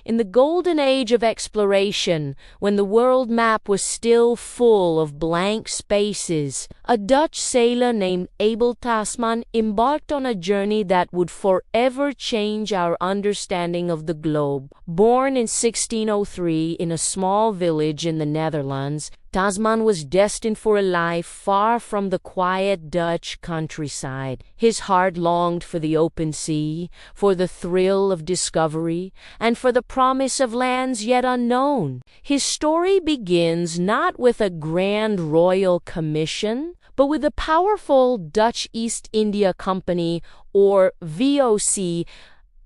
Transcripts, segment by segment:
in the golden age of exploration, when the world map was still full of blank spaces, a Dutch sailor named Abel Tasman embarked on a journey that would forever change our understanding of the globe. Born in 1603 in a small village in the Netherlands, Tasman was destined for a life far from the quiet Dutch countryside. His heart longed for the open sea, for the thrill of discovery, and for the promise of lands yet unknown. His story begins not with a grand royal commission, but with the powerful Dutch East India Company, or VOC.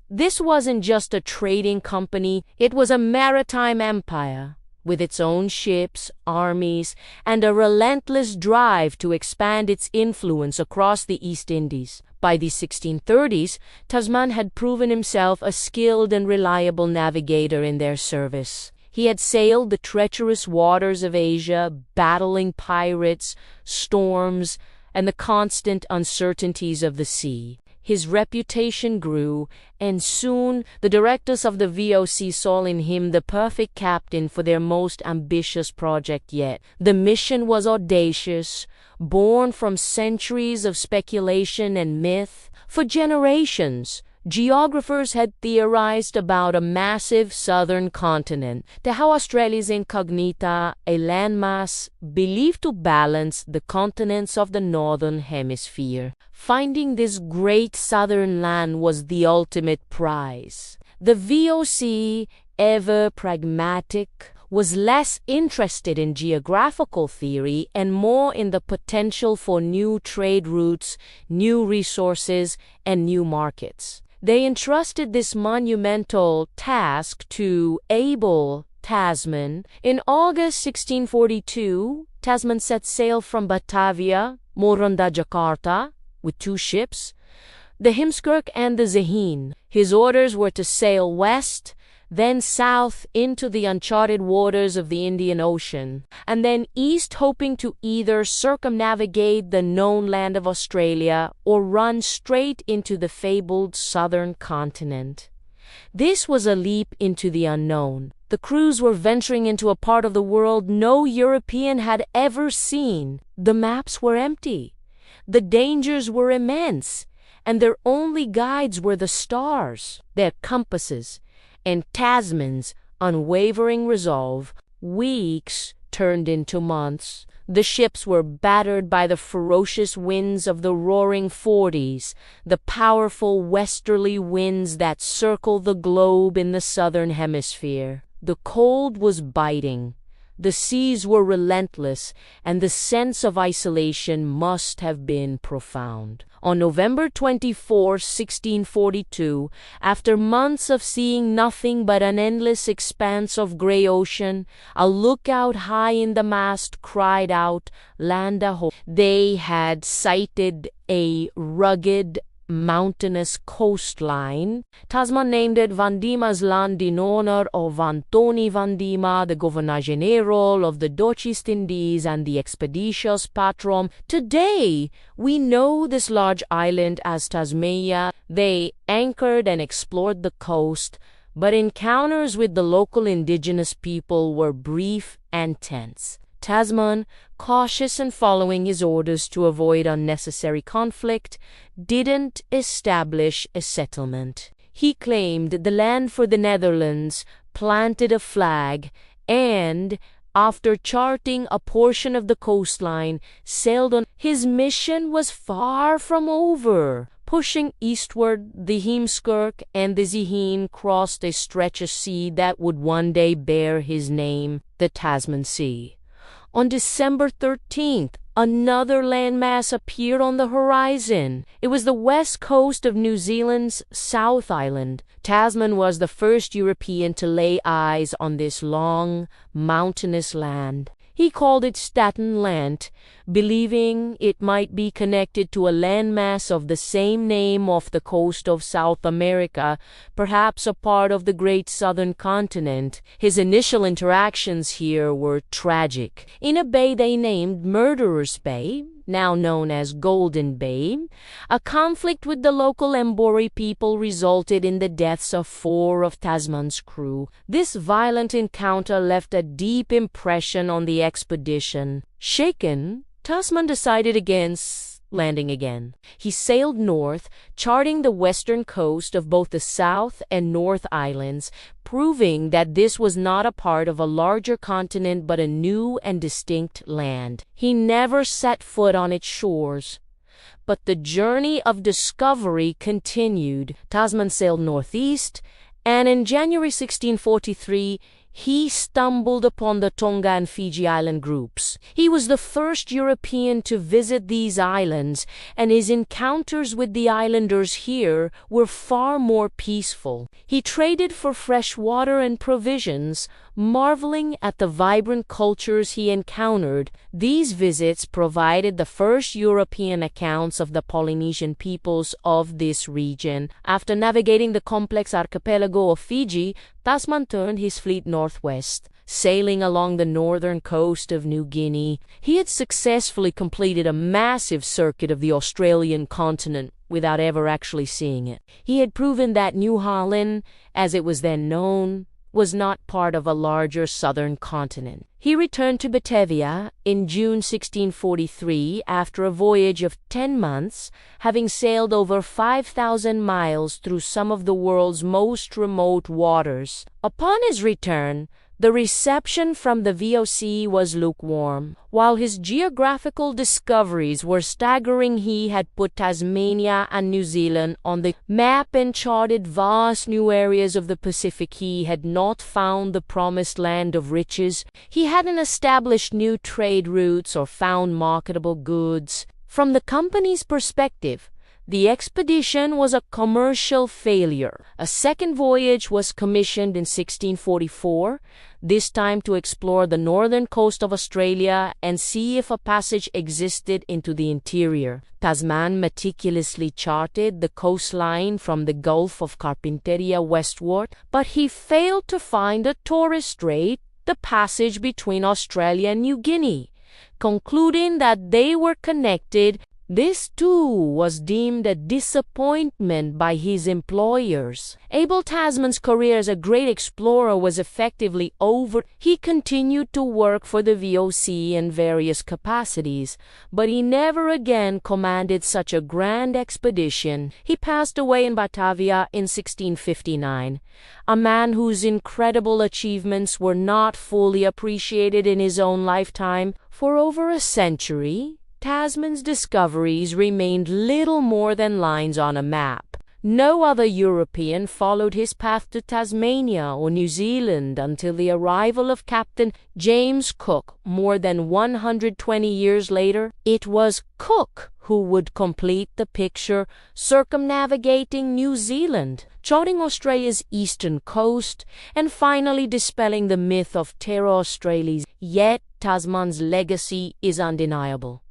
This wasn't just a trading company, it was a maritime empire, with its own ships, armies, and a relentless drive to expand its influence across the East Indies. By the 1630s, Tasman had proven himself a skilled and reliable navigator in their service. He had sailed the treacherous waters of Asia, battling pirates, storms, and the constant uncertainties of the sea. His reputation grew, and soon the directors of the VOC saw in him the perfect captain for their most ambitious project yet. The mission was audacious, born from centuries of speculation and myth. For generations, geographers had theorized about a massive southern continent, Terra Australis Incognita, a landmass believed to balance the continents of the northern hemisphere. Finding this great southern land was the ultimate prize. The VOC, ever pragmatic, was less interested in geographical theory and more in the potential for new trade routes, new resources, and new markets. They entrusted this monumental task to Abel Tasman. In August 1642, Tasman set sail from Batavia, Moranda, Jakarta, with 2 ships, the Heemskerk and the Zeehan. His orders were to sail west, then south into the uncharted waters of the Indian Ocean, and then east, hoping to either circumnavigate the known land of Australia or run straight into the fabled southern continent. This was a leap into the unknown. The crews were venturing into a part of the world no European had ever seen. The maps were empty. The dangers were immense, and their only guides were the stars, their compasses, and Tasman's unwavering resolve. Weeks turned into months. The ships were battered by the ferocious winds of the roaring 40s, the powerful westerly winds that circle the globe in the southern hemisphere. The cold was biting. The seas were relentless, and the sense of isolation must have been profound. On November 24, 1642, after months of seeing nothing but an endless expanse of gray ocean, a lookout high in the mast cried out, "Land aho!" They had sighted a rugged, mountainous coastline. Tasman named it Van Diemen's Land in honor of Antoni van Diemen, the Governor-General of the Dutch East Indies and the Expeditious Patron. Today, we know this large island as Tasmania. They anchored and explored the coast, but encounters with the local indigenous people were brief and tense. Tasman, cautious and following his orders to avoid unnecessary conflict, didn't establish a settlement. He claimed the land for the Netherlands, planted a flag, and, after charting a portion of the coastline, sailed on. His mission was far from over. Pushing eastward, the Heemskerk and the Zeehan crossed a stretch of sea that would one day bear his name, the Tasman Sea. On December 13th, another landmass appeared on the horizon. It was the west coast of New Zealand's South Island. Tasman was the first European to lay eyes on this long, mountainous land. He called it Staten Landt, believing it might be connected to a landmass of the same name off the coast of South America, perhaps a part of the great southern continent. His initial interactions here were tragic. In a bay they named Murderers Bay, now known as Golden Bay, a conflict with the local Mbori people resulted in the deaths of 4 of Tasman's crew. This violent encounter left a deep impression on the expedition. Shaken, Tasman decided against landing again. He sailed north, charting the western coast of both the South and North Islands, proving that this was not a part of a larger continent but a new and distinct land. He never set foot on its shores. But the journey of discovery continued. Tasman sailed northeast, and in January 1643, he stumbled upon the Tonga and Fiji island groups. He was the first European to visit these islands, and his encounters with the islanders here were far more peaceful. He traded for fresh water and provisions, marveling at the vibrant cultures he encountered. These visits provided the first European accounts of the Polynesian peoples of this region. After navigating the complex archipelago of Fiji, Tasman turned his fleet northwest, sailing along the northern coast of New Guinea. He had successfully completed a massive circuit of the Australian continent without ever actually seeing it. He had proven that New Holland, as it was then known, was not part of a larger southern continent. He returned to Batavia in June 1643 after a voyage of 10 months, having sailed over 5,000 miles through some of the world's most remote waters. Upon his return, the reception from the VOC was lukewarm. While his geographical discoveries were staggering, he had put Tasmania and New Zealand on the map and charted vast new areas of the Pacific. He had not found the promised land of riches. He hadn't established new trade routes or found marketable goods. From the company's perspective, the expedition was a commercial failure. A second voyage was commissioned in 1644, this time to explore the northern coast of Australia and see if a passage existed into the interior. Tasman meticulously charted the coastline from the Gulf of Carpinteria westward, but he failed to find a Torres Strait, the passage between Australia and New Guinea. Concluding that they were connected, this too was deemed a disappointment by his employers. Abel Tasman's career as a great explorer was effectively over. He continued to work for the VOC in various capacities, but he never again commanded such a grand expedition. He passed away in Batavia in 1659, a man whose incredible achievements were not fully appreciated in his own lifetime. For over a century, Tasman's discoveries remained little more than lines on a map. No other European followed his path to Tasmania or New Zealand until the arrival of Captain James Cook more than 120 years later. It was Cook who would complete the picture, circumnavigating New Zealand, charting Australia's eastern coast, and finally dispelling the myth of Terra Australis. Yet Tasman's legacy is undeniable.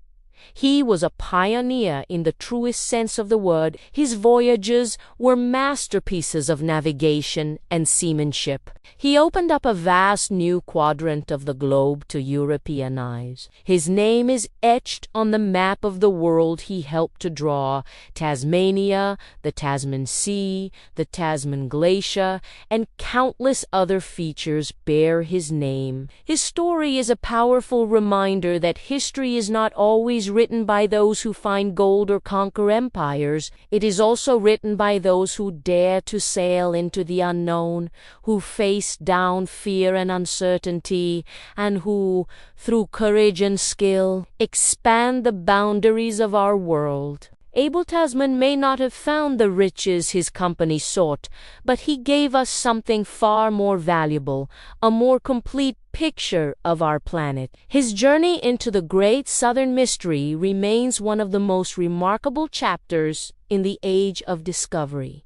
He was a pioneer in the truest sense of the word. His voyages were masterpieces of navigation and seamanship. He opened up a vast new quadrant of the globe to European eyes. His name is etched on the map of the world he helped to draw. Tasmania, the Tasman Sea, the Tasman Glacier, and countless other features bear his name. His story is a powerful reminder that history is not always written by those who find gold or conquer empires. It is also written by those who dare to sail into the unknown, who face down fear and uncertainty, and who, through courage and skill, expand the boundaries of our world. Abel Tasman may not have found the riches his company sought, but he gave us something far more valuable, a more complete picture of our planet. His journey into the great southern mystery remains one of the most remarkable chapters in the age of discovery.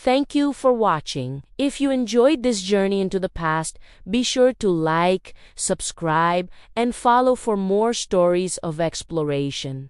Thank you for watching. If you enjoyed this journey into the past, be sure to like, subscribe, and follow for more stories of exploration.